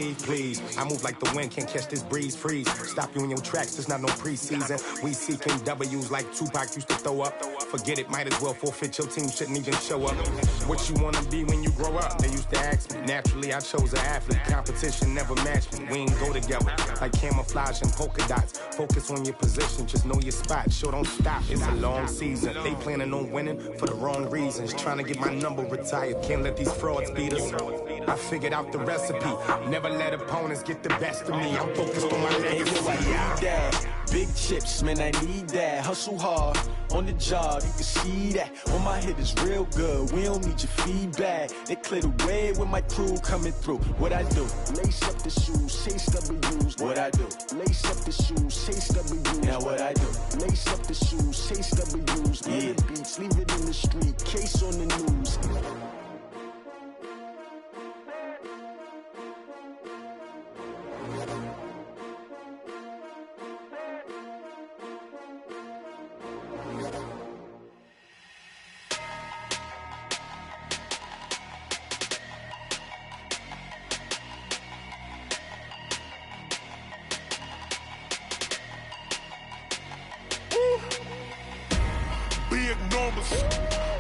breathe, please. I move like the wind, can't catch this breeze, freeze. Stop you in your tracks, there's not no preseason. We seeking W's like Tupac used to throw up. Forget it, might as well forfeit, your team shouldn't even show up. What you wanna be when you grow up? They used to ask me. Naturally, I chose an athlete. Competition never matched me. We ain't go together like camouflage and polka dots. Focus on your position, just know your spot. Sure, don't stop, it's a long season. They planning on winning for the wrong reasons. Trying to get my number retired, can't let these frauds beat us. I figured out the recipe. Never let opponents get the best of me. I'm focused on my legacy. Big chips, man, I need that. Hustle hard on the job, you can see that. On my head is real good, we don't need your feedback. They clear the way with my crew coming through. What I do? Lace up the shoes, chase W's. What I do? Lace up the shoes, chase W's. Now what I do? Lace up the shoes, chase W's. Yeah, beats, leave it in the street, case on the news.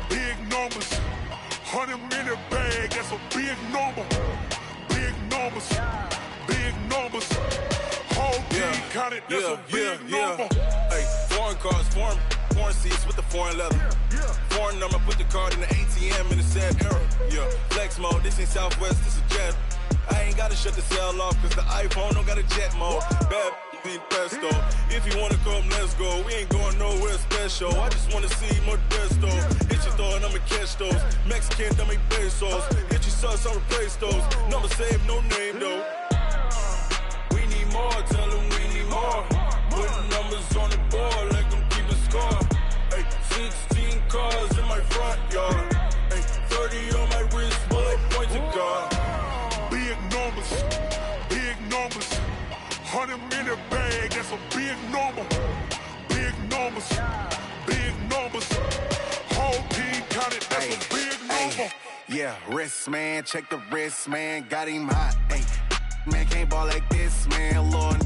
Big numbers, 100-minute bag, that's a big number. Big numbers, whole team counted, that's a big number. Hey, foreign cars, foreign seats with the foreign leather. Foreign number, put the card in the ATM in the sad era. Yeah, flex mode, this ain't Southwest, this is jet. I ain't gotta shut the cell off, cause the iPhone don't got a jet mode. Bad pesto. If you wanna come, let's go. We ain't going nowhere special. I just wanna see Modesto. Hit your thought, I'ma catch those. Mexican, dummy pesos. Hit your sauce, I'll replace those. Number saved, no name though. We need more, tell them we need more. Putting numbers on the board, let them keep a score. Hey, 16 cars in my front yard. Hey, 30 on my wrist, bullet point to God. Big numbers, 100-minute bag, that's a big number. Big numbers, whole team counted, that's a big number. Yeah, wrist man, check the wrist man, got him hot. Ay, man can't ball like this, man. Lord,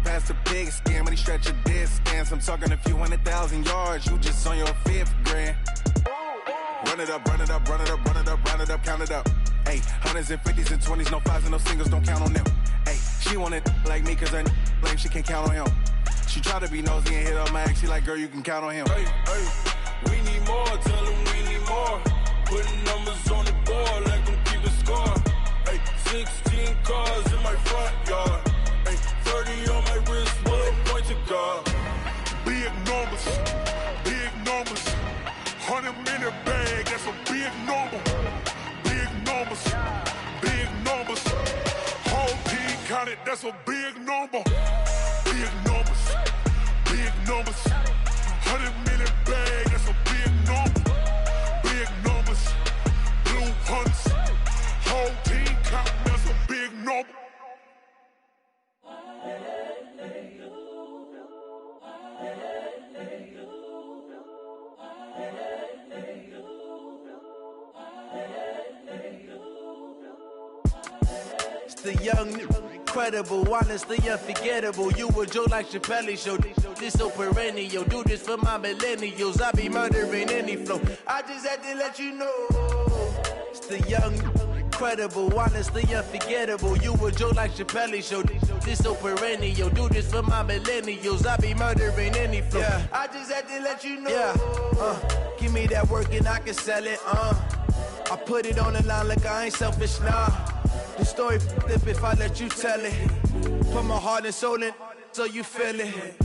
past the pig skin, when he stretch a distance. I'm talking a few 100,000 yards, you just on your 5th grand. Run it up, count it up. Ay, hundreds and 50s and 20s, no 5s and no singles, don't count on them. Ay, she want it like me, cause her blame, she can't count on him. She try to be nosy and hit up my ex, she like, girl, you can count on him. Hey, we need more, tell them we need more. Putting numbers on the board, let them keep the score. Hey, 16 cars in my front yard. Hey, 30 on my wrist, bullet point to God. Big numbers, 100-minute bag, that's a big number. Big numbers, whole team counted, that's a big number. Big numbers, 100-minute bag, that's a big number. Big numbers, blue hunts, whole team counting, that's a big number. The young, incredible, honestly unforgettable. You a joke like Chappelle show. This so perennial. Do this for my millennials. I be murdering any flow. I just had to let you know. It's the young, incredible, honestly unforgettable. You a joke like Chappelle show. This so perennial. Do this for my millennials. I be murdering any flow. Yeah. I just had to let you know. Yeah. Give me that work and I can sell it. I put it on the line like I ain't selfish, nah. The story flip if I let you tell it. Put my heart and soul in so you feel it.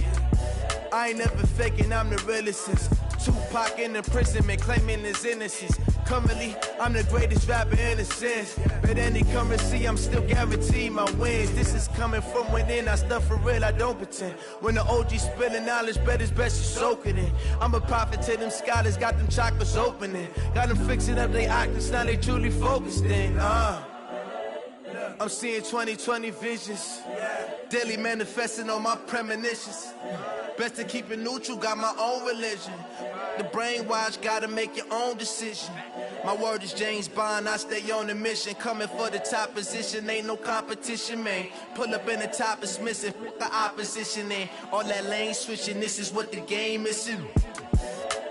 I ain't never faking, I'm the realest since Tupac in imprisonment, claiming his innocence. Currently, I'm the greatest rapper in a sense. But any currency, I'm still guaranteed my wins. This is coming from within, I stuff for real, I don't pretend. When the OG spilling knowledge, bet it's best you soak it in. I'm a prophet to them scholars, got them chakras opening. Got them fixing up their octaves, now they truly focused in. I'm seeing 2020 visions, daily manifesting on my premonitions. Best to keep it neutral, got my own religion. The brainwash, gotta make your own decision. My word is James Bond, I stay on a mission. Coming for the top position, ain't no competition, man. Pull up in the top is missing, the opposition, and all that lane switching, this is what the game is.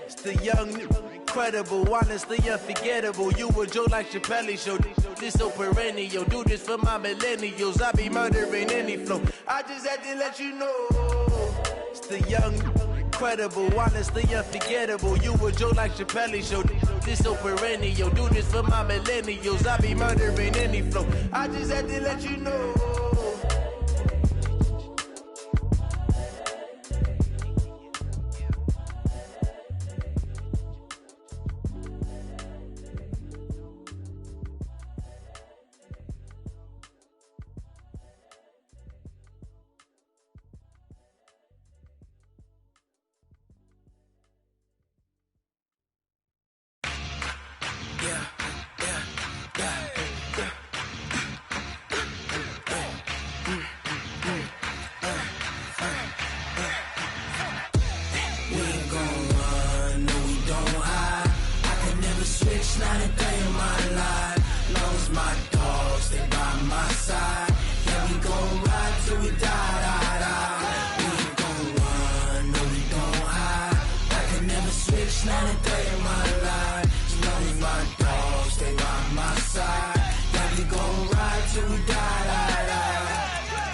It's the young, incredible, honestly unforgettable. You a Joe like Chappelle show, this so perennial. Do this for my millennials, I be murdering any flow. I just had to let you know. It's the young, incredible, honestly unforgettable. You a Joe like Chappelle show, this so perennial. Do this for my millennials, I be murdering any flow. I just had to let you know.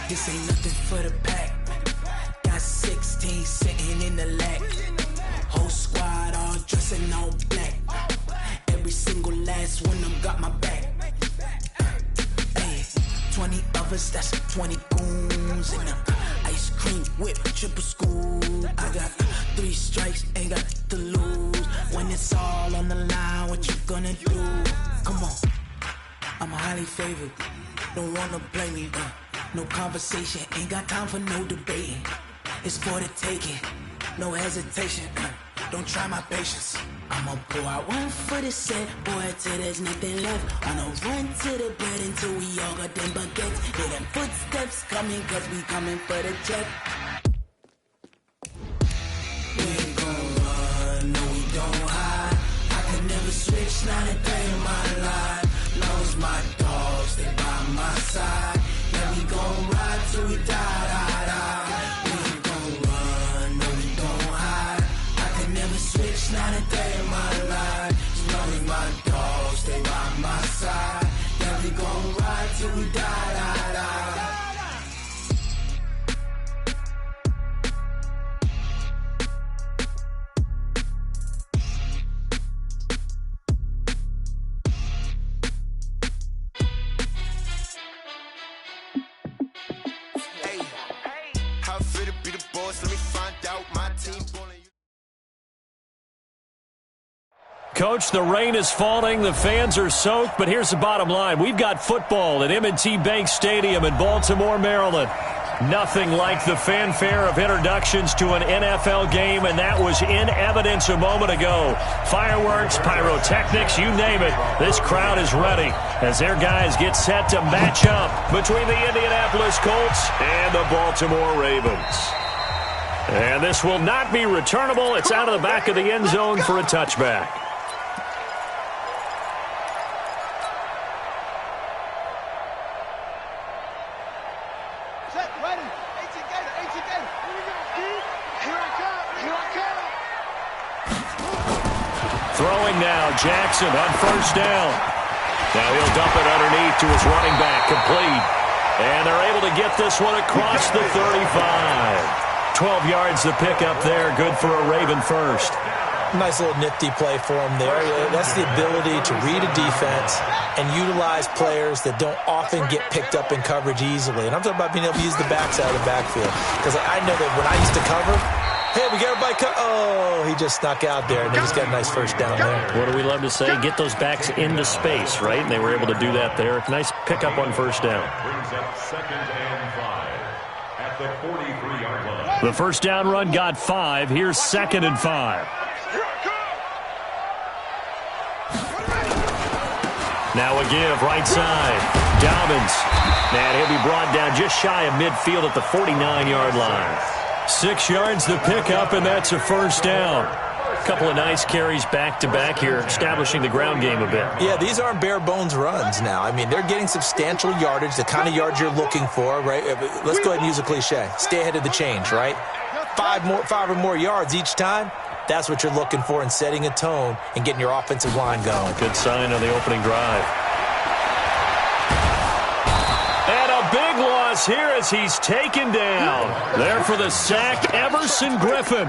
This ain't nothing for the pack. Got 16 sitting in the lag. Whole squad all dressing all black. Every single last one of them got my back. Hey, 20 of us, that's 20 goons in them. Ice cream whip, triple school. I got 3 strikes, ain't got to lose. When it's all on the line, what you gonna do? Come on, I'm highly favored. Don't wanna blame me, no conversation, ain't got time for no debating. It's for the taking, no hesitation. Don't try my patience. I'ma pour out one for the set, boy, till there's nothing left. On a run to the bread until we all got them baguettes. Hear them footsteps coming, cause we coming for the check. We ain't gon' run, no we don't hide. I can never switch, not a day in my life. Long as my dogs, stay by my side. Yeah, we gon' ride till we die. We ain't gon' run, no we don't hide. I can never switch, not a day in my life. As long as my dogs stay by my side. Yeah, we gon' ride till we die. Coach, the rain is falling, the fans are soaked, but here's the bottom line. We've got football at M&T Bank Stadium in Baltimore, Maryland. Nothing like the fanfare of introductions to an NFL game, and that was in evidence a moment ago. Fireworks, pyrotechnics, you name it. This crowd is ready as their guys get set to match up between the Indianapolis Colts and the Baltimore Ravens. And this will not be returnable. It's out of the back of the end zone for a touchback. Throwing now, Jackson on first down. Now he'll dump it underneath to his running back, complete. And they're able to get this one across the 35. 12 yards to pick up there, good for a Raven first. Nice little nifty play for him there. That's the ability to read a defense and utilize players that don't often get picked up in coverage easily. And I'm talking about being able to use the backside of the backfield. Because I know that when I used to cover, hey, we got everybody oh, he just snuck out there, and they just got a nice first down there. What do we love to say? Get those backs into space, right? And they were able to do that there. Nice pickup on first down. Brings up 2nd and 5 at the 43-yard line. The first down run got 5. Here's 2nd and 5. Now a give, right side. Dobbins. And he'll be brought down just shy of midfield at the 49-yard line. 6 yards the pickup, and that's a first down. A couple of nice carries back-to-back here, establishing the ground game a bit. Yeah, these aren't bare-bones runs now. I mean, they're getting substantial yardage, the kind of yards you're looking for, right? Let's go ahead and use a cliche. Stay ahead of the change, right? 5 or more yards each time. That's what you're looking for in setting a tone and getting your offensive line going. Good sign on the opening drive. And a big loss here as he's taken down. There for the sack, Everson Griffin.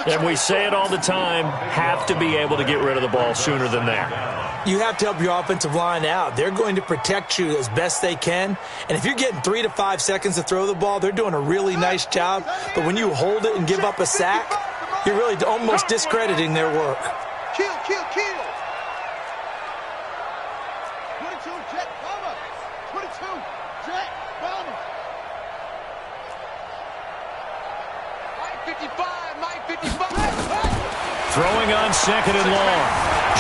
And we say it all the time, have to be able to get rid of the ball sooner than that. You have to help your offensive line out. They're going to protect you as best they can. And if you're getting 3 to 5 seconds to throw the ball, they're doing a really nice job. But when you hold it and give up a sack, you're really almost discrediting their work. Kill. 22, Jet Bomber. 22, Jet Bomber. 55. Throwing on 2nd and long.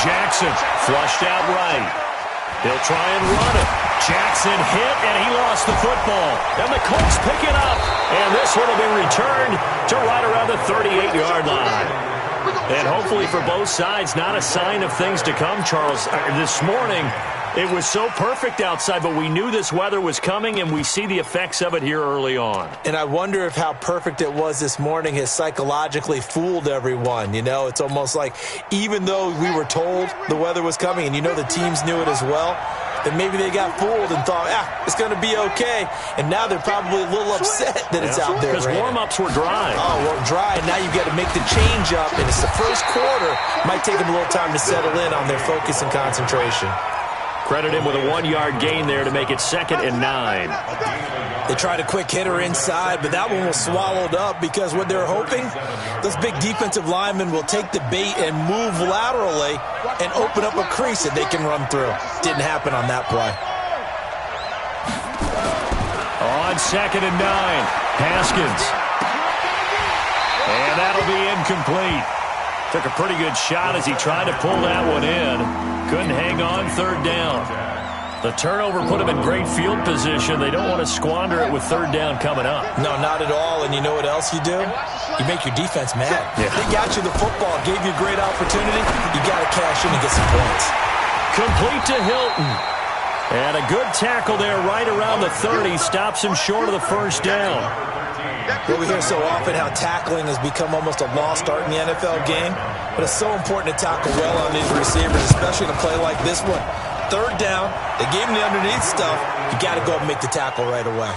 Jackson flushed out right. He'll try and run it. Jackson hit, and he lost the football. And the Colts pick it up. And this one will be returned to right around the 38-yard line. And hopefully for both sides, not a sign of things to come, Charles. This morning, it was so perfect outside, but we knew this weather was coming, and we see the effects of it here early on. And I wonder if how perfect it was this morning has psychologically fooled everyone. You know, it's almost like even though we were told the weather was coming, and you know the teams knew it as well, then maybe they got fooled and thought, it's going to be okay. And now they're probably a little upset that it's out there. Because warm-ups were dry. Oh, well, dry. And now you've got to make the change up, and it's the first quarter. Might take them a little time to settle in on their focus and concentration. Credit him with a 1-yard gain there to make it 2nd and 9. They tried a quick hitter inside, but that one was swallowed up because what they're hoping, those big defensive linemen will take the bait and move laterally and open up a crease that they can run through. Didn't happen on that play. On 2nd and 9, Haskins. And that'll be incomplete. Took a pretty good shot as he tried to pull that one in. Couldn't hang on 3rd down. The turnover put him in great field position. They don't want to squander it with 3rd down coming up. No, not at all. And you know what else you do? You make your defense mad. Yeah. They got you the football, gave you a great opportunity. You got to cash in and get some points. Complete to Hilton. And a good tackle there right around the 30. Stops him short of the 1st down. Well, we hear so often how tackling has become almost a lost art in the NFL game, but it's so important to tackle well on these receivers, especially in a play like this one. 3rd down, they gave him the underneath stuff. You got to go and make the tackle right away.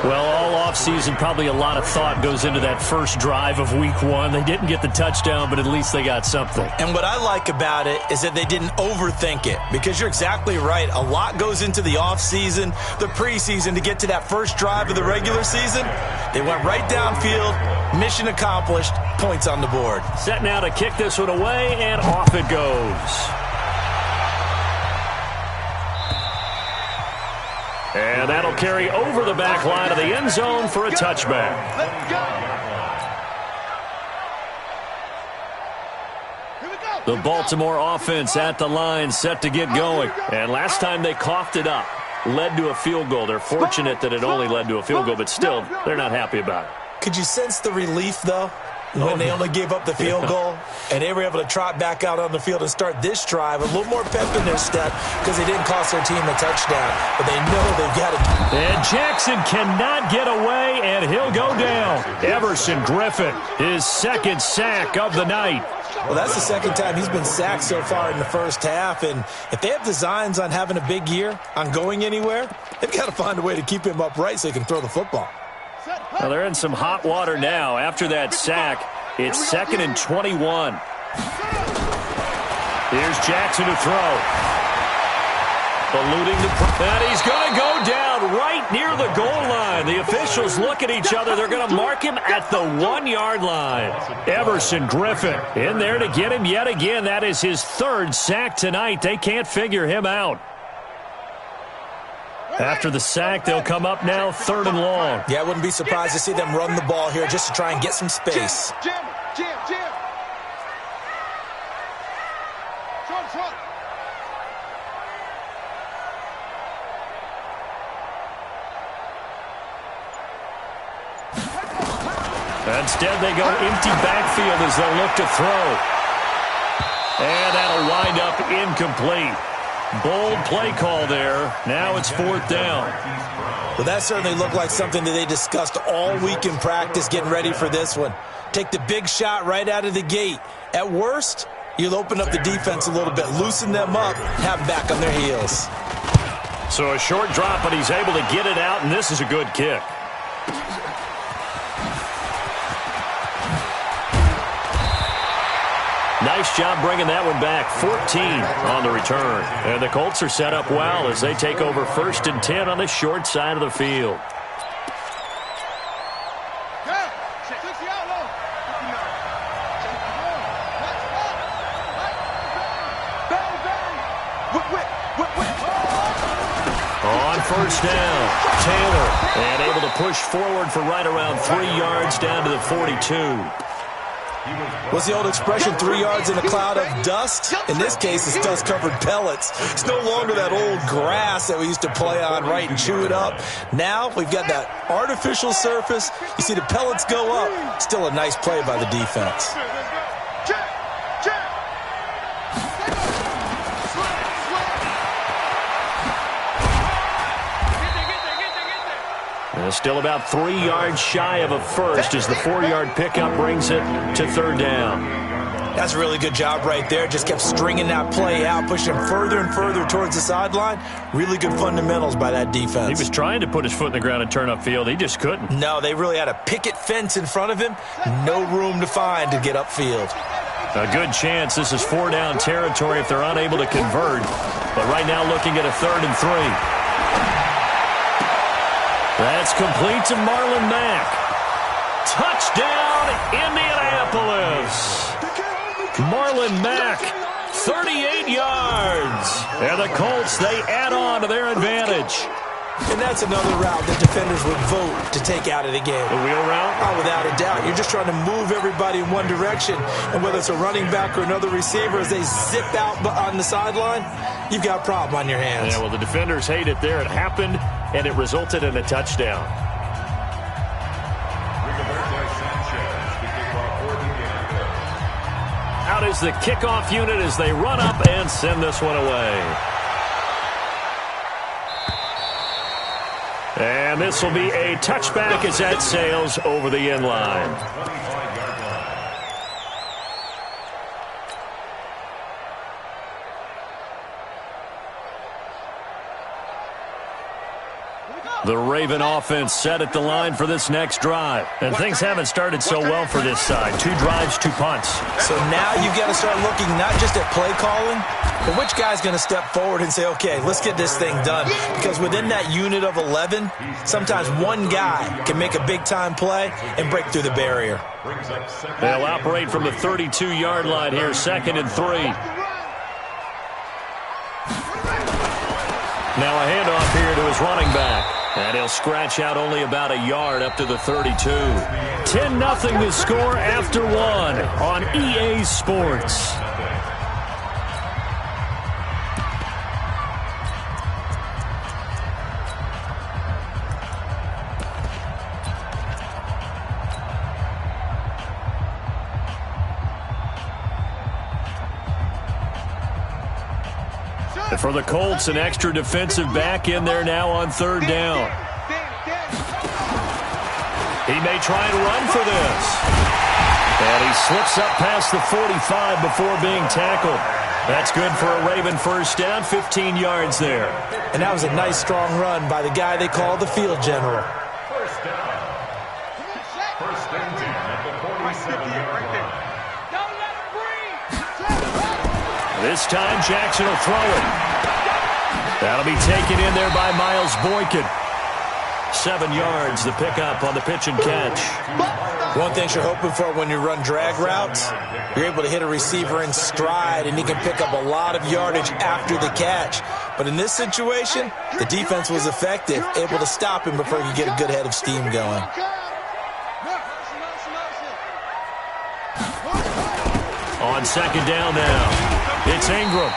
Well, all offseason, probably a lot of thought goes into that first drive of Week 1. They didn't get the touchdown, but at least they got something. And what I like about it is that they didn't overthink it, because you're exactly right. A lot goes into the offseason, the preseason, to get to that first drive of the regular season. They went right downfield, mission accomplished, points on the board. Set now to kick this one away, and off it goes. And that'll carry over the back line of the end zone for a touchback. The Baltimore offense at the line, set to get going. And last time they coughed it up, led to a field goal. They're fortunate that it only led to a field goal, but still, they're not happy about it. Could you sense the relief, though, when they only gave up the field goal and they were able to trot back out on the field and start this drive a little more pep in their step because they didn't cost their team a touchdown, but they know they've got it. And Jackson cannot get away, and he'll go down. Everson Griffin, his 2nd sack of the night. Well, that's the 2nd time he's been sacked so far in the first half, and if they have designs on having a big year, on going anywhere, they've got to find a way to keep him upright so he can throw the football. Well, they're in some hot water now. After that sack, it's 2nd and 21. Here's Jackson to throw. Eluding and he's going to go down right near the goal line. The officials look at each other. They're going to mark him at the 1-yard line. Everson Griffin in there to get him yet again. That is his 3rd sack tonight. They can't figure him out. After the sack, they'll come up now 3rd and long. Yeah, I wouldn't be surprised to see them run the ball here just to try and get some space. Jim. Instead, they go empty backfield as they'll look to throw. And that'll wind up incomplete. Bold play call there. Now it's 4th down. Well, that certainly looked like something that they discussed all week in practice getting ready for this one. Take the big shot right out of the gate. At worst, you'll open up the defense a little bit, loosen them up, have them back on their heels. So a short drop, but he's able to get it out, and this is a good kick. Nice job bringing that one back. 14 on the return. And the Colts are set up well as they take over 1st and 10 on the short side of the field. On 1st down, Taylor, and able to push forward for right around 3 yards down to the 42. What's the old expression, 3 yards in a cloud of dust? In this case, it's dust-covered pellets. It's no longer that old grass that we used to play on, right, and chew it up. Now we've got that artificial surface. You see the pellets go up. Still a nice play by the defense. Still about 3 yards shy of a first as the 4-yard pickup brings it to 3rd down. That's a really good job right there. Just kept stringing that play out, pushing him further and further towards the sideline. Really good fundamentals by that defense. He was trying to put his foot in the ground and turn upfield. He just couldn't. No, they really had a picket fence in front of him. No room to find to get upfield. A good chance this is 4-down territory if they're unable to convert. But right now looking at a 3rd and 3. That's complete to Marlon Mack. Touchdown, Indianapolis. Marlon Mack, 38 yards. And the Colts, they add on to their advantage. And that's another route that defenders would vote to take out of the game. The wheel route? Oh, without a doubt. You're just trying to move everybody in one direction. And whether it's a running back or another receiver, as they zip out on the sideline, you've got a problem on your hands. Yeah, well, the defenders hate it there. It happened, and it resulted in a touchdown. Out is the kickoff unit as they run up and send this one away. And this will be a touchback as that sails over the end line. The Raven offense set at the line for this next drive. And things haven't started so well for this side. 2 drives, 2 punts. So now you've got to start looking not just at play calling, but which guy's going to step forward and say, okay, let's get this thing done. Because within that unit of 11, sometimes one guy can make a big-time play and break through the barrier. They'll operate from the 32-yard line here, 2nd and 3. Now a handoff here to his running back. And he'll scratch out only about a yard up to the 32. 10-0 the score after 1 on EA Sports. For the Colts, an extra defensive back in there now on 3rd down. He may try and run for this. And he slips up past the 45 before being tackled. That's good for a Raven 1st down, 15 yards there. And that was a nice, strong run by the guy they call the field general. 1st down. 1st and 10 at the 47-yard line. This time, Jackson will throw it. That'll be taken in there by Miles Boykin. 7 yards, the pickup on the pitch and catch. One thing you're hoping for when you run drag routes, you're able to hit a receiver in stride, and he can pick up a lot of yardage after the catch. But in this situation, the defense was effective, able to stop him before he could get a good head of steam going. On 2nd down now, it's Ingram.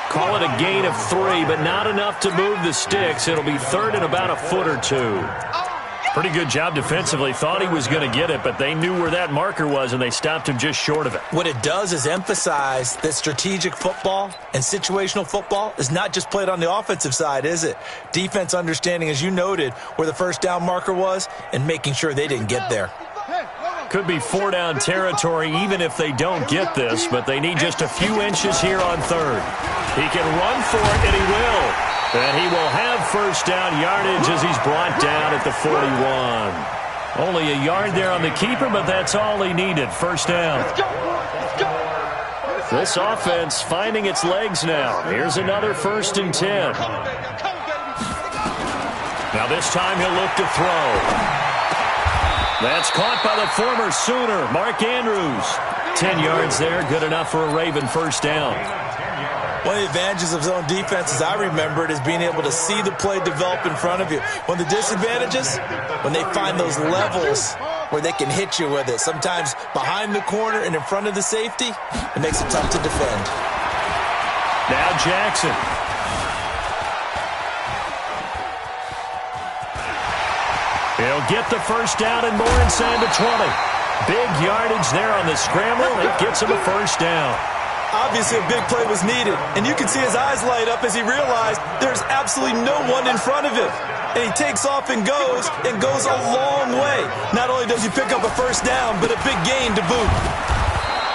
Call it a gain of 3, but not enough to move the sticks. It'll be 3rd and about a foot or 2. Pretty good job defensively. Thought he was going to get it, but they knew where that marker was, and they stopped him just short of it. What it does is emphasize that strategic football and situational football is not just played on the offensive side, is it? Defense understanding, as you noted, where the first down marker was and making sure they didn't get there. Could be 4-down territory even if they don't get this, but they need just a few inches here on third. He can run for it, and he will. And he will have first down yardage as he's brought down at the 41. Only a yard there on the keeper, but that's all he needed. First down. This offense finding its legs now. Here's another 1st and 10. Now this time he'll look to throw. That's caught by the former Sooner, Mark Andrews. 10 yards there, good enough for a Raven first down. One of the advantages of zone defense, as I remember it, is being able to see the play develop in front of you. One of the disadvantages, when they find those levels where they can hit you with it, sometimes behind the corner and in front of the safety, it makes it tough to defend. Now Jackson. He'll get the first down and more inside the 20. Big yardage there on the scramble. It gets him a first down. Obviously, a big play was needed, and you can see his eyes light up as he realized there's absolutely no one in front of him. And he takes off and goes a long way. Not only does he pick up a first down, but a big gain to boot.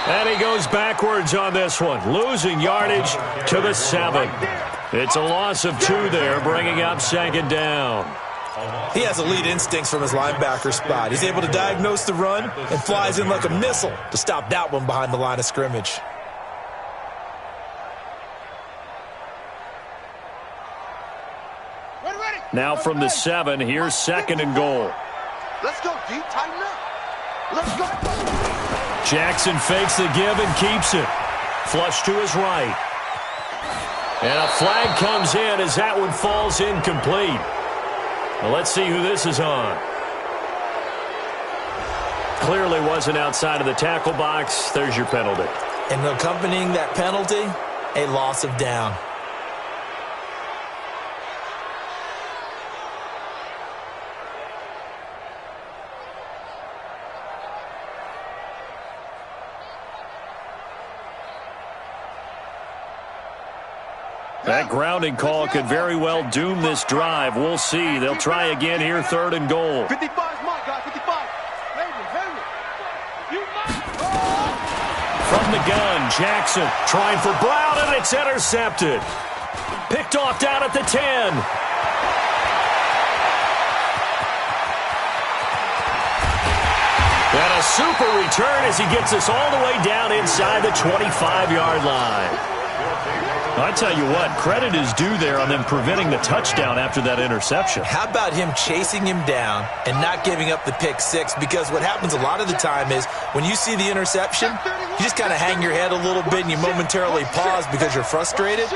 And he goes backwards on this one, losing yardage to the 7. It's a loss of 2 there, bringing up 2nd down. He has elite instincts from his linebacker spot. He's able to diagnose the run and flies in like a missile to stop that one behind the line of scrimmage. Now from the 7, here's 2nd and goal. Let's go, deep, tighten up. Let's go. Jackson fakes the give and keeps it. Flush to his right. And a flag comes in as that one falls incomplete. Well, let's see who this is on. Clearly wasn't outside of the tackle box. There's your penalty. And accompanying that penalty, a loss of down. That grounding call could very well doom this drive. We'll see. They'll try again here, 3rd and goal. 55 is my guy, 55. From the gun, Jackson trying for Brown, and it's intercepted. Picked off down at the 10. And a super return as he gets us all the way down inside the 25-yard line. I tell you what, credit is due there on them preventing the touchdown after that interception. How about him chasing him down and not giving up the pick 6? Because what happens a lot of the time is when you see the interception, you just kind of hang your head a little bit and you momentarily pause because you're frustrated.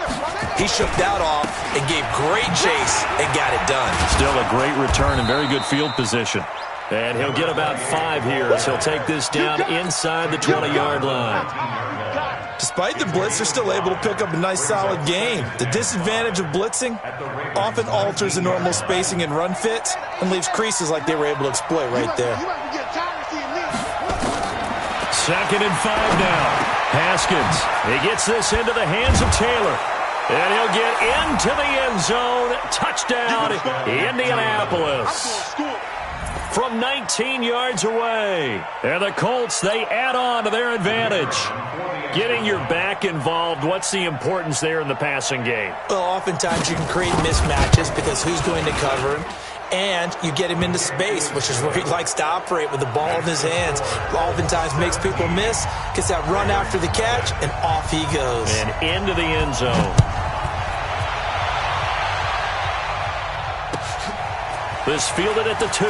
He shook that off and gave great chase and got it done. Still a great return and very good field position. And he'll get about 5 here as he'll take this down inside the 20-yard line. Despite the blitz, they're still able to pick up a nice solid gain. The disadvantage of blitzing often alters the normal spacing and run fits and leaves creases like they were able to exploit right there. 2nd and 5 now. Haskins, he gets this into the hands of Taylor. And he'll get into the end zone. Touchdown, Indianapolis. From 19 yards away. And the Colts, they add on to their advantage. Getting your back involved, what's the importance there in the passing game? Well, oftentimes you can create mismatches because who's going to cover him? And you get him into space, which is where he likes to operate with the ball in his hands. Oftentimes makes people miss, gets that run after the catch, and off he goes. And into the end zone. This fielded at the 2.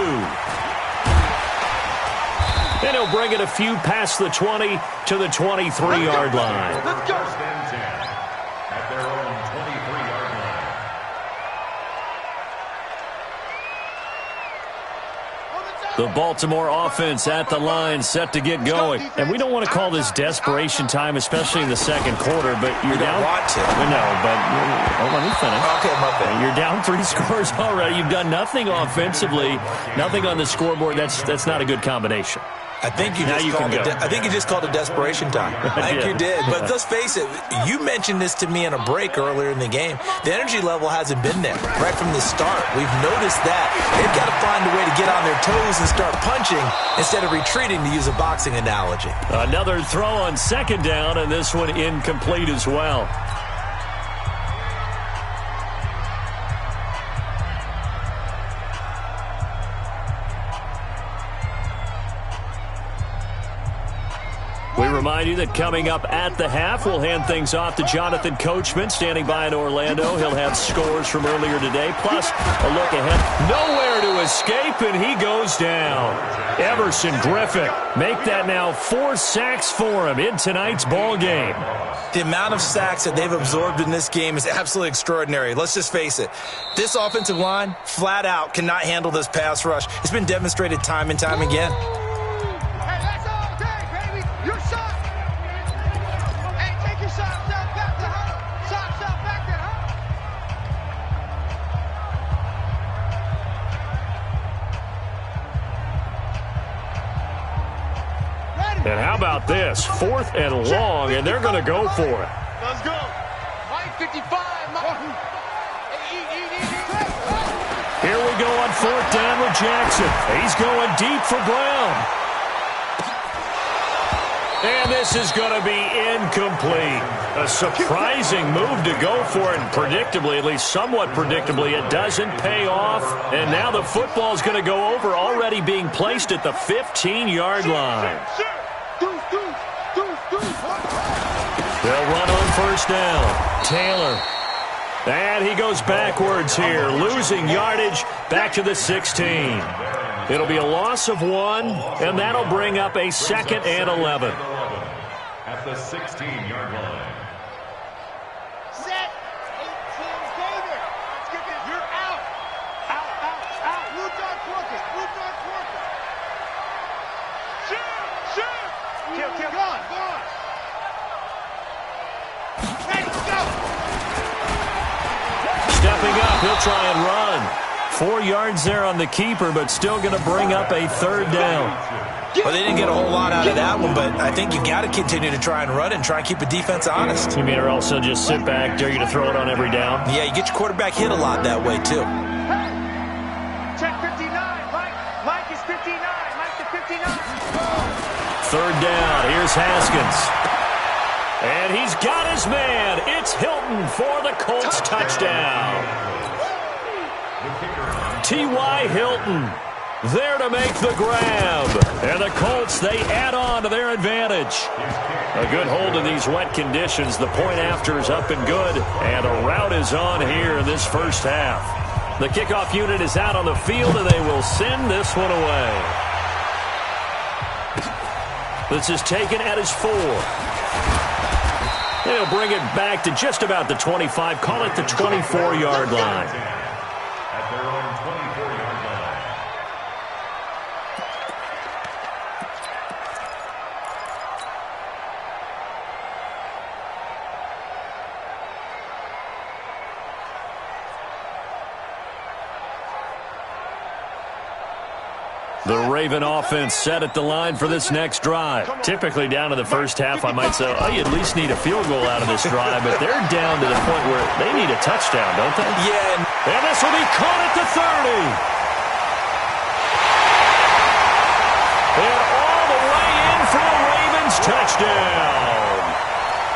And he'll bring it a few past the 20 to the 23-yard line. Let's go. First and 10 at their own 23-yard line. On the The Baltimore offense at the line, set to get going. And we don't want to call this desperation time, especially in the second quarter, but you're down. You don't want to. No, but let me finish. Okay, my bad. You're down 3 scores already. You've done nothing offensively, nothing on the scoreboard. That's not a good combination. I think you just called it desperation time. I think you did. But let's face it, you mentioned this to me in a break earlier in the game. The energy level hasn't been there right from the start. We've noticed that. They've got to find a way to get on their toes and start punching instead of retreating, to use a boxing analogy. Another throw on second down, and this one incomplete as well. We remind you that coming up at the half, we'll hand things off to Jonathan Coachman, standing by in Orlando. He'll have scores from earlier today, plus a look ahead. Nowhere to escape, and he goes down. Everson Griffin, make that now 4 sacks for him in tonight's ball game. The amount of sacks that they've absorbed in this game is absolutely extraordinary. Let's just face it. This offensive line, flat out, cannot handle this pass rush. It's been demonstrated time and time again. And how about this? 4th and long, and they're going to go for it. Let's go. Mike 55. Here we go on 4th down with Jackson. He's going deep for Brown. And this is going to be incomplete. A surprising move to go for it, and predictably, at least somewhat predictably, it doesn't pay off. And now the football's going to go over, already being placed at the 15-yard line. They'll run on 1st down. Taylor. And he goes backwards here, losing yardage back to the 16. It'll be a loss of 1, and that'll bring up a 2nd and 11. At the 16-yard line. Set. 18, David. You're out. Out. Blue dog working. Shoot. Kill. Gone. Ready, go. Stepping up, he'll try and run. 4 yards there on the keeper, but still going to bring up a 3rd down. Well, they didn't get a whole lot out of that one, but I think you got to continue to try and run and try and keep the defense honest. You mean, or also just sit back, dare you to throw it on every down? Yeah, you get your quarterback hit a lot that way, too. Check 59. Mike is 59. Mike to 59. 3rd down. Here's Haskins. And he's got his man. It's Hilton for the Colts touchdown. T.Y. Hilton there to make the grab. And the Colts, they add on to their advantage. A good hold in these wet conditions. The point after is up and good. And a rout is on here in this first half. The kickoff unit is out on the field, and they will send this one away. This is taken at his 4. They'll bring it back to just about the 25. Call it the 24-yard line. At their own 24-yard line. The Raven offense set at the line for this next drive. Typically down to the first half, I might say, oh, you at least need a field goal out of this drive, but they're down to the point where they need a touchdown, don't they? Yeah. And this will be caught at the 30. And all the way in for a Ravens touchdown.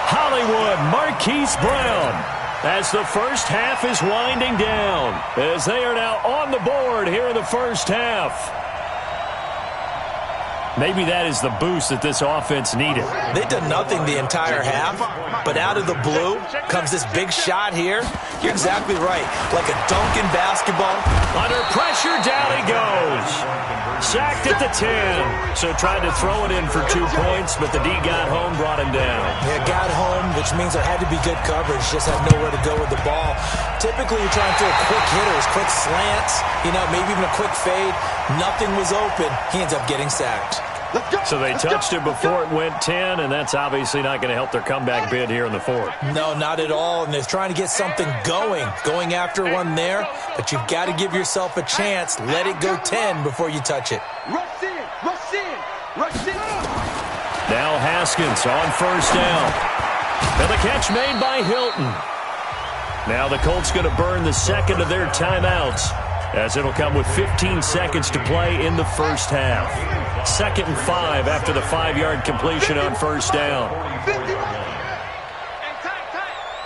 Hollywood Marquise Brown, as the first half is winding down, as they are now on the board here in the first half. Maybe that is the boost that this offense needed. They've done nothing the entire half, but out of the blue comes this big shot here. You're exactly right. Like a dunk in basketball. Under pressure, down he goes. sacked at the 10. So tried to throw it in for 2 points, but the D got home, brought him down. Yeah, got home, which means there had to be good coverage. Just had nowhere to go with the ball. Typically, you're trying to throw quick hitters, quick slants, maybe even a quick fade. Nothing was open. He ends up getting sacked. So they touched it before it went 10, and that's obviously not going to help their comeback bid here in the fourth. No, not at all, and they're trying to get something going after one there, but you've got to give yourself a chance. Let it go 10 before you touch it. Rush in, rush in, rush in. Now Haskins on first down. And the catch made by Hilton. Now the Colts going to burn the second of their timeouts, as it'll come with 15 seconds to play in the first half. 2nd and 5 after the 5-yard completion on first down.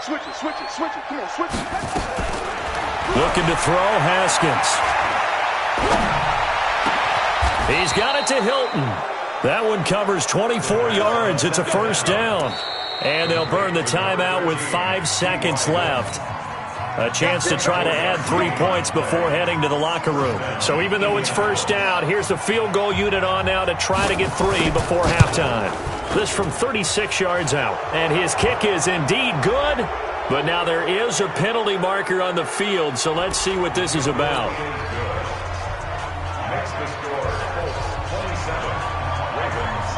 Switch it. Come on, switch it. Looking to throw, Haskins. He's got it to Hilton. That one covers 24 yards. It's a first down. And they'll burn the timeout with 5 seconds left. A chance to try to add 3 points before heading to the locker room. So even though it's first down, here's the field goal unit on now to try to get 3 before halftime. This from 36 yards out. And his kick is indeed good, but now there is a penalty marker on the field, so let's see what this is about. Next to score, Colts 27, Ravens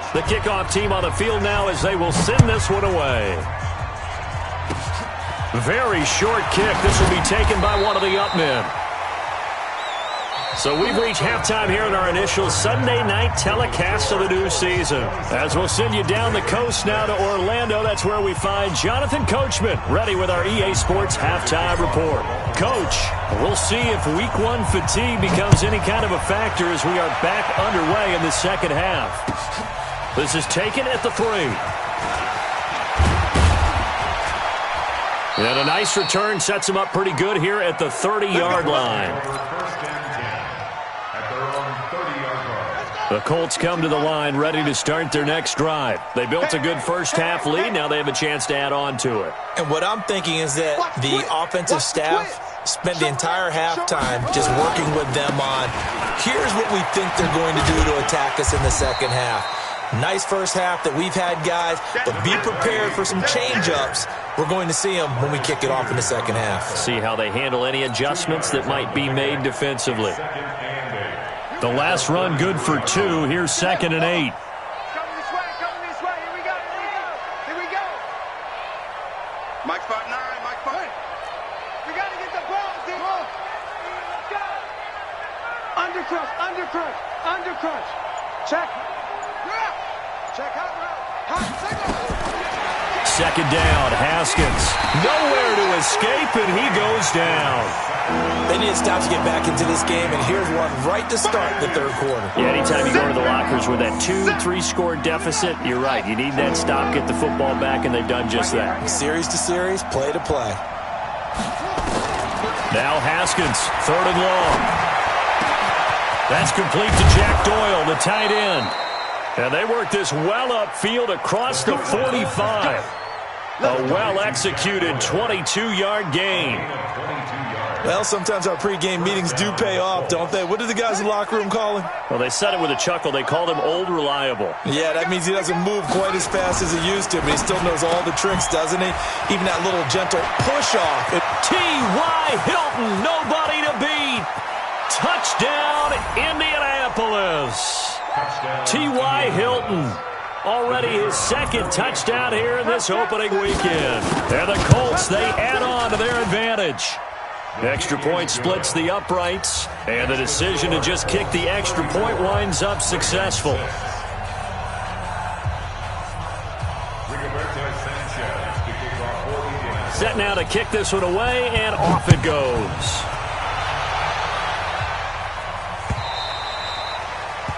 6. The kickoff team on the field now as they will send this one away. Very short kick. This will be taken by one of the up men. So we've reached halftime here in our initial Sunday night telecast of the new season. As we'll send you down the coast now to Orlando, that's where we find Jonathan Coachman, ready with our EA Sports halftime report. Coach, we'll see if week 1 fatigue becomes any kind of a factor as we are back underway in the second half. This is taken at the 3. And a nice return sets him up pretty good here at the 30-yard line. The Colts come to the line ready to start their next drive. They built a good first-half lead. Now they have a chance to add on to it. And what I'm thinking is that the offensive staff spent the entire halftime just working with them on, here's what we think they're going to do to attack us in the second half. Nice first half that we've had, guys, but be prepared for some change-ups. We're going to see them when we kick it off in the second half. See how they handle any adjustments that might be made defensively. The last run good for 2. Here's 2nd and 8. Coming this way. Here we go. Mike spot 9, Mike spot. We got to get the ball, D. Undercrush. Check. Second down, Haskins. Nowhere to escape, and he goes down. They need to stop to get back into this game, and here's one right to start the third quarter. Yeah, anytime you go to the lockers with that 2-3 score deficit, you're right. You need that stop, get the football back, and they've done just that. Series to series, play to play. Now Haskins, 3rd and long. That's complete to Jack Doyle, the tight end. And they work this well upfield across the 45. A well-executed 22-yard gain. Well, sometimes our pregame meetings do pay off, don't they? What do the guys in the locker room call him? Well, they said it with a chuckle. They called him Old Reliable. Yeah, that means he doesn't move quite as fast as he used to, but he still knows all the tricks, doesn't he? Even that little gentle push-off. T.Y. Hilton, nobody to beat. Touchdown, Indianapolis. T.Y. Hilton, already his 2nd touchdown here in this opening weekend. And the Colts, they add on to their advantage. Extra point splits the uprights, and the decision to just kick the extra point winds up successful. Set now to kick this one away, and off it goes.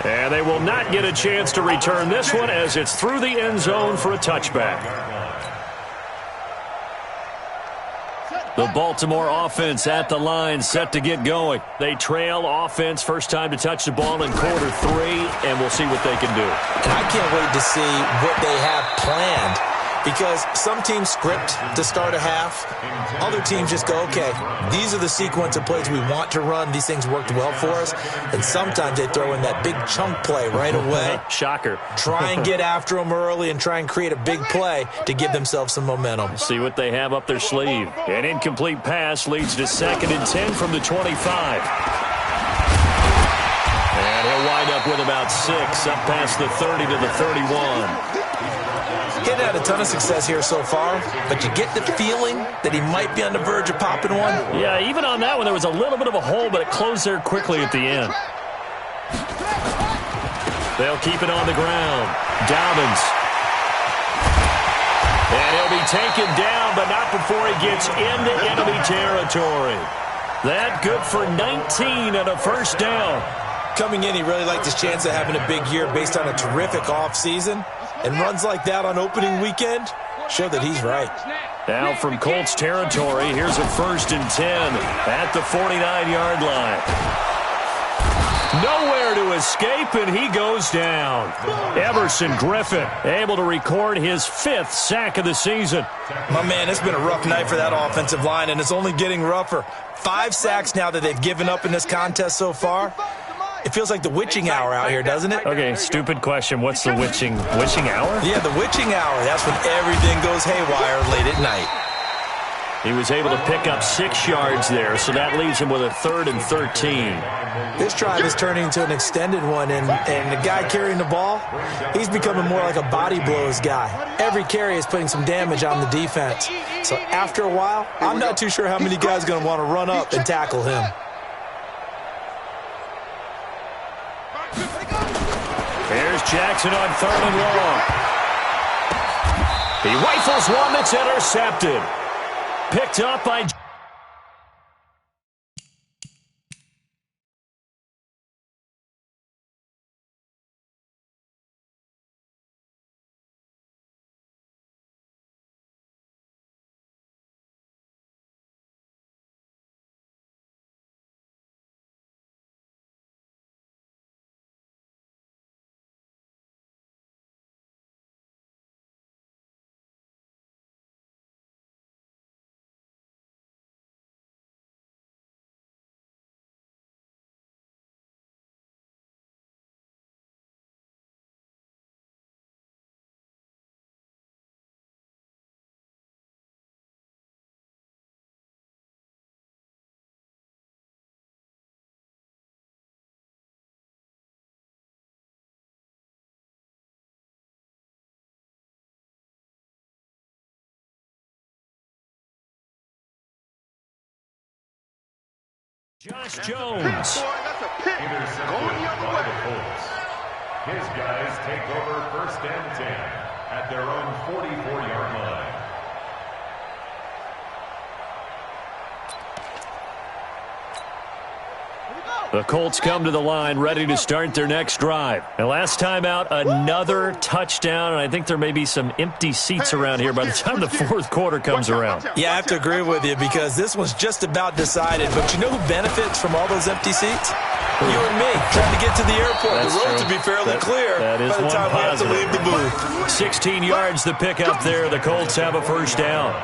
And they will not get a chance to return this one as it's through the end zone for a touchback. The Baltimore offense at the line, set to get going. They trail offense, first time to touch the ball in quarter 3, and we'll see what they can do. And I can't wait to see what they have planned. Because some teams script to start a half. Other teams just go, okay, these are the sequence of plays we want to run. These things worked well for us. And sometimes they throw in that big chunk play right away. Shocker. Try and get after them early and try and create a big play to give themselves some momentum. See what they have up their sleeve. An incomplete pass leads to 2nd and 10 from the 25. And he'll wind up with about 6, up past the 30 to the 31. He hadn't had a ton of success here so far, but you get the feeling that he might be on the verge of popping one. Yeah, even on that one, there was a little bit of a hole, but it closed there quickly at the end. They'll keep it on the ground. Dobbins. And he'll be taken down, but not before he gets into enemy territory. That good for 19 and a first down. Coming in, he really liked his chance of having a big year based on a terrific offseason. And runs like that on opening weekend show that he's right. Now from Colts territory, here's a 1st and 10 at the 49-yard line. Nowhere to escape, and he goes down. Everson Griffin able to record his 5th sack of the season. My man, it's been a rough night for that offensive line, and it's only getting rougher. 5 sacks now that they've given up in this contest so far. It feels like the witching hour out here, doesn't it? Okay, stupid question. What's the witching hour? Yeah, the witching hour. That's when everything goes haywire late at night. He was able to pick up 6 yards there, so that leaves him with a 3rd and 13. This drive is turning into an extended one, and the guy carrying the ball, he's becoming more like a body blows guy. Every carry is putting some damage on the defense. So after a while, I'm not too sure how many guys are going to want to run up and tackle him. Here's Jackson on 3rd and long. He rifles one that's intercepted. Picked up by... Josh Jones. That's a pick. Going the other way. His guys take over 1st and 10 at their own 44-yard line. The Colts come to the line ready to start their next drive. And last time out, another touchdown, and I think there may be some empty seats around here by the time the 4th quarter comes around. Yeah, I have to agree with you because this one's just about decided. But you know who benefits from all those empty seats? You and me, trying to get to the airport. That's the roads true. will be fairly clear that is by the time we have to leave the booth. 16 yards the pickup there. The Colts have a first down.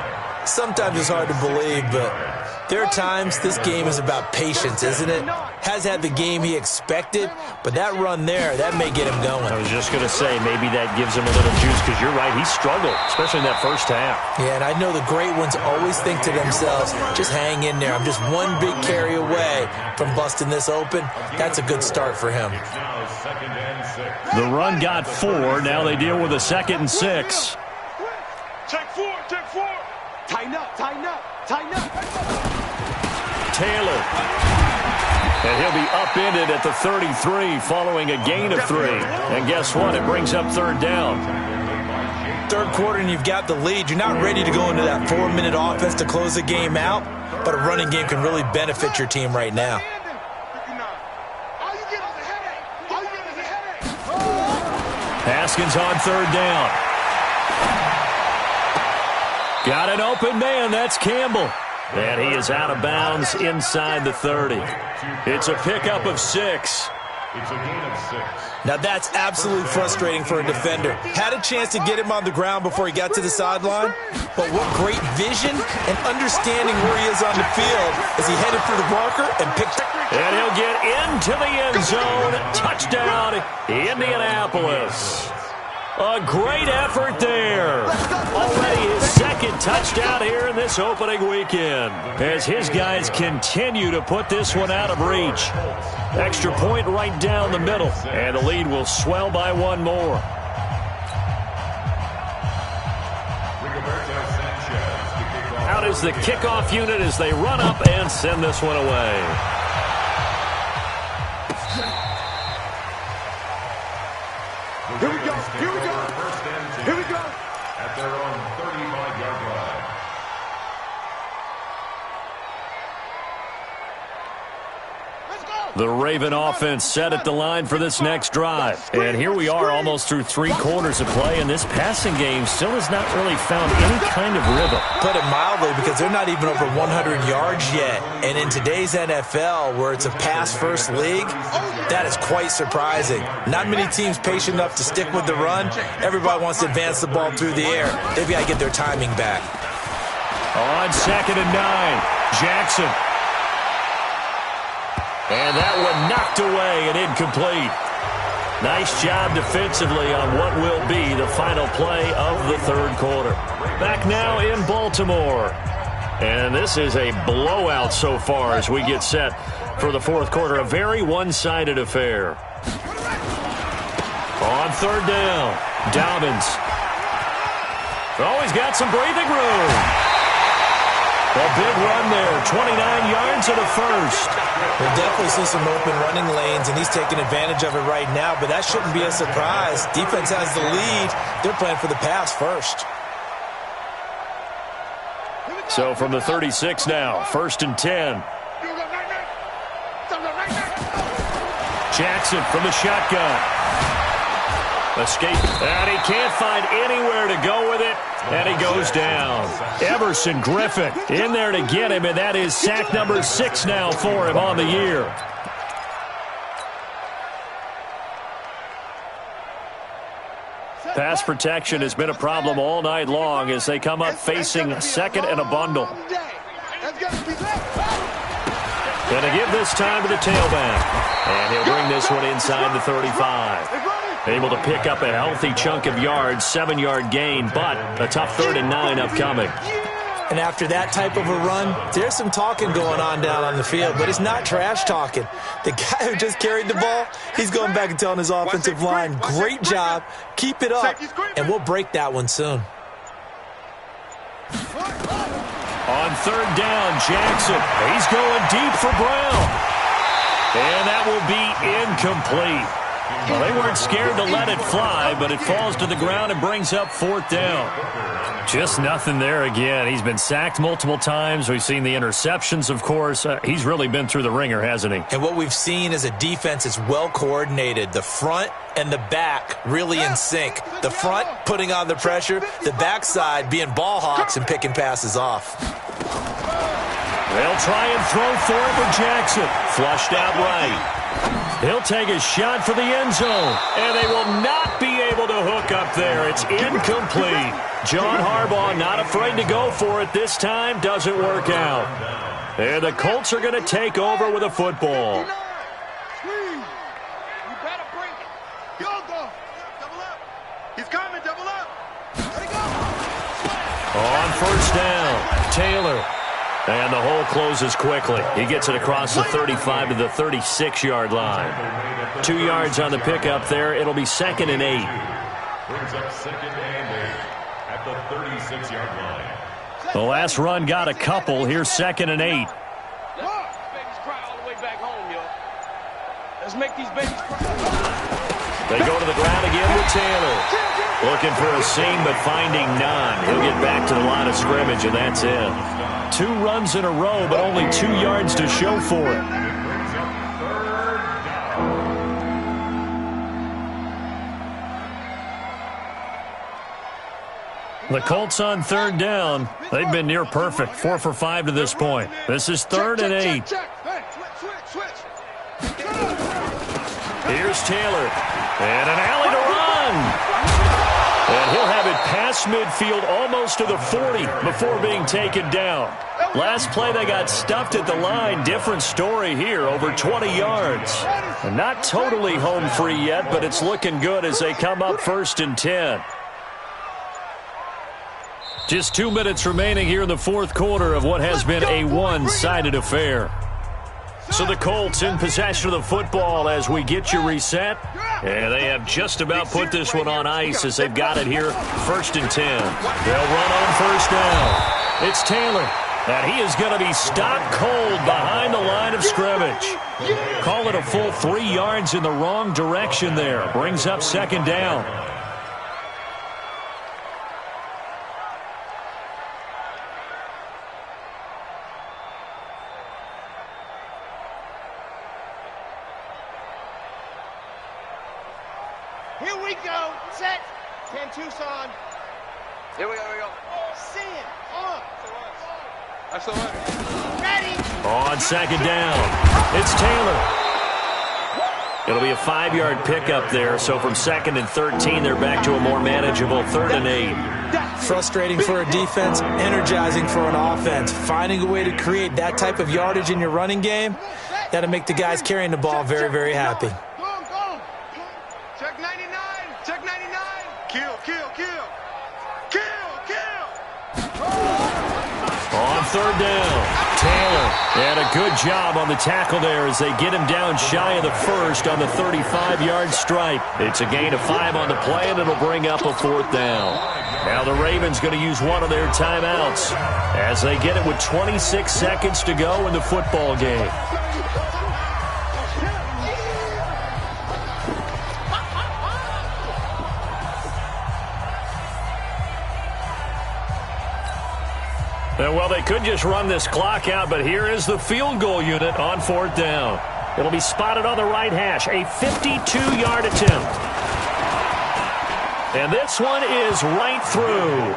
Sometimes it's hard to believe, but there are times this game is about patience, isn't it? Has had the game he expected, but that run there, that may get him going. I was just going to say, maybe that gives him a little juice, because you're right, he struggled, especially in that first half. Yeah, and I know the great ones always think to themselves, just hang in there. I'm just one big carry away from busting this open. That's a good start for him. The run got 4. Now they deal with a 2nd and 6. Take 4, take 4. Tighten up, tighten up, tighten up. Taylor. And he'll be upended at the 33 following a gain of 3. And guess what? It brings up 3rd down. 3rd quarter and you've got the lead. You're not ready to go into that 4-minute offense to close the game out, but a running game can really benefit your team right now. Haskins on 3rd down. Got an open man. That's Campbell. And he is out of bounds inside the 30. It's a pickup of 6. It's a gain of 6. Now that's absolutely frustrating for a defender. Had a chance to get him on the ground before he got to the sideline, but what great vision and understanding where he is on the field as he headed for the marker and picked it. And he'll get into the end zone. Touchdown, Indianapolis. A great effort there. Already his second touchdown here in this opening weekend as his guys continue to put this one out of reach. Extra point right down the middle, and the lead will swell by one more. Out is the kickoff unit as they run up and send this one away. Here we go. Here we go. Here we go. At their own 35-yard line. The Raven offense set at the line for this next drive. And here we are almost through 3 quarters of play, and this passing game still has not really found any kind of rhythm. Put it mildly, because they're not even over 100 yards yet. And in today's NFL, where it's a pass-first league, that is quite surprising. Not many teams patient enough to stick with the run. Everybody wants to advance the ball through the air. They've got to get their timing back. On 2nd and 9, Jackson. And that one knocked away and incomplete. Nice job defensively on what will be the final play of the third quarter. Back now in Baltimore. And this is a blowout so far as we get set for the fourth quarter. A very one-sided affair. On 3rd down, Dobbins. Oh, he's got some breathing room. A big run there, 29 yards and a first. We'll definitely see some open running lanes, and he's taking advantage of it right now, but that shouldn't be a surprise. Defense has the lead. They're playing for the pass first. So from the 36 now, 1st and 10. Jackson from the shotgun. Escape, and he can't find anywhere to go with it, and he goes down. Everson Griffin in there to get him, and that is sack number 6 now for him on the year. Pass protection has been a problem all night long as they come up facing 2nd and a bundle. And to give this time to the tailback, and he'll bring this one inside the 35. Able to pick up a healthy chunk of yards, 7-yard gain, but a tough 3rd and 9 upcoming. And after that type of a run, there's some talking going on down on the field, but it's not trash talking. The guy who just carried the ball, he's going back and telling his offensive line, great job, keep it up, and we'll break that one soon. On 3rd down, Jackson, he's going deep for Brown. And that will be incomplete. Well, they weren't scared to let it fly, but it falls to the ground and brings up 4th down. Just nothing there again. He's been sacked multiple times. We've seen the interceptions, of course. He's really been through the ringer, hasn't he? And what we've seen is a defense that's well coordinated. The front and the back really in sync. The front putting on the pressure, the backside being ball hawks and picking passes off. They'll try and throw for it with Jackson. Flushed out right. He'll take a shot for the end zone, and they will not be able to hook up there. It's incomplete. John Harbaugh not afraid to go for it this time. Doesn't work out. And the Colts are going to take over with a football. On 1st down, Taylor. And the hole closes quickly. He gets it across the 35 to the 36-yard line. 2 yards on the pickup there. It'll be 2nd and 8. Brings up 2nd and 8 at the 36-yard line. The last run got a couple. Here's 2nd and 8. Let's make these babies cry. They go to the ground again with Taylor. Looking for a seam, but finding none. He'll get back to the line of scrimmage, and that's it. 2 runs in a row, but only 2 yards to show for it. The Colts on 3rd down. They've been near perfect. 4 for 5 to this point. This is 3rd and 8. Here's Taylor. And an alley to run. And he'll have it past midfield almost to the 40 before being taken down. Last play, they got stuffed at the line. Different story here, over 20 yards. And not totally home free yet, but it's looking good as they come up 1st and 10. Just 2 minutes remaining here in the fourth quarter of what has been a one-sided affair. So the Colts in possession of the football as we get you reset. And they have just about put this one on ice as they've got it here, 1st and 10. They'll run on 1st down. It's Taylor. And he is going to be stopped cold behind the line of scrimmage. Call it a full 3 yards in the wrong direction there. Brings up 2nd down. Here we go. Set. 10 Tucson. Here we go. Sin. On. That's the one. Ready. On 2nd down, it's Taylor. It'll be a 5-yard pickup there. So from 2nd and 13, they're back to a more manageable 3rd and 8. Frustrating for a defense, energizing for an offense. Finding a way to create that type of yardage in your running game, that'll make the guys carrying the ball very, very happy. Check 99. Check 99. Kill. On 3rd down, Taylor. And a good job on the tackle there as they get him down shy of the 1st on the 35-yard stripe. It's a gain of 5 on the play, and it'll bring up a 4th down. Now the Ravens going to use one of their timeouts as they get it with 26 seconds to go in the football game. Well, they could just run this clock out, but here is the field goal unit on 4th down. It'll be spotted on the right hash, a 52-yard attempt. And this one is right through.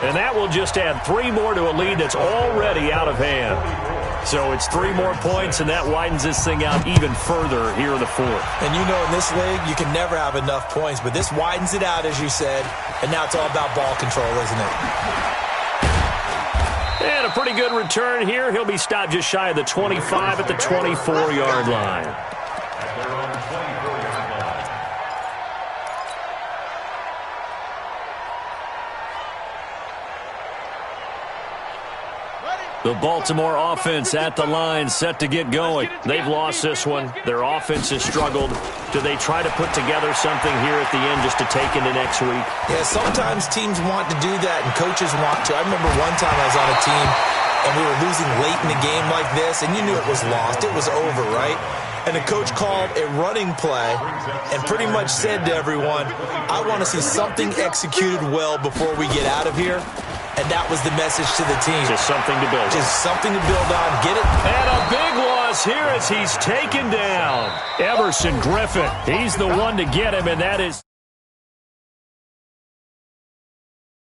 And that will just add 3 more to a lead that's already out of hand. So it's 3 more points, and that widens this thing out even further here in the 4th. And you know in this league, you can never have enough points, but this widens it out, as you said, and now it's all about ball control, isn't it? And a pretty good return here. He'll be stopped just shy of the 25 at the 24-yard line. The Baltimore offense at the line, set to get going. They've lost this one. Their offense has struggled. Do they try to put together something here at the end just to take into next week? Yeah, sometimes teams want to do that and coaches want to. I remember one time I was on a team and we were losing late in the game like this, and you knew it was lost. It was over, right? And the coach called a running play and pretty much said to everyone, I want to see something executed well before we get out of here. And that was the message to the team. Just something to build on. Just something to build on. Get it? And a big loss here as he's taken down. Everson Griffin. He's the one to get him, and that is...